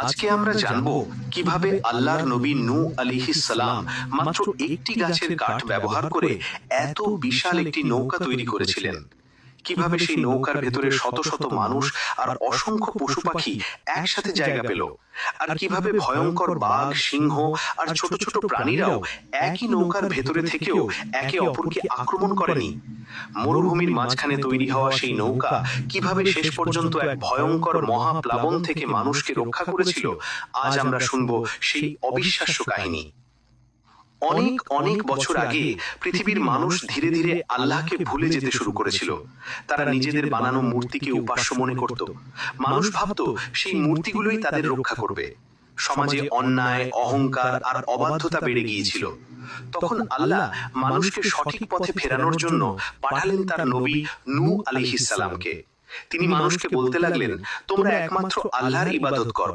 আজকে আমরা জানব কিভাবে আল্লাহর নবী নূহ আলাইহিস সালাম মাত্র একটি গাছের কাঠ ব্যবহার করে এত বিশাল একটি নৌকা তৈরি করেছিলেন। কিভাবে সেই নৌকার ভেতরে শত শত মানুষ আর অসংখ্য পশু পাখি একসাথে জায়গা পেল, আর কিভাবে ভয়ঙ্কর বাঘ, সিংহ আর ছোট ছোট প্রাণীরাও একই নৌকার ভেতরে থেকেও একে অপরকে আক্রমণ করেনি। মরুভূমির মাঝখানে তৈরি হওয়া সেই নৌকা কিভাবে শেষ পর্যন্ত এক ভয়ঙ্কর মহাপ্লাবন থেকে মানুষকে রক্ষা করেছিল, আজ আমরা শুনব সেই অবিশ্বাস্য কাহিনী। অনেক অনেক বছর আগে পৃথিবীর মানুষ ধীরে ধীরে আল্লাহকে ভুলে যেতে শুরু করেছিল। তারা নিজেদের বানানো মূর্তিকে উপাস্য মনে করত। মানুষ ভাবত সেই মূর্তিগুলোই তাদের রক্ষা করবে। সমাজে অন্যায়, অহংকার আর অবাধ্যতা বেড়ে গিয়েছিল। তখন আল্লাহ মানুষকে সঠিক পথে ফেরানোর জন্য পাঠালেন তার নবী নূহ আলাইহিস সালামকে। তিনি মানুষকে বলতে লাগলেন, তোমরা একমাত্র আল্লাহর ইবাদত করো,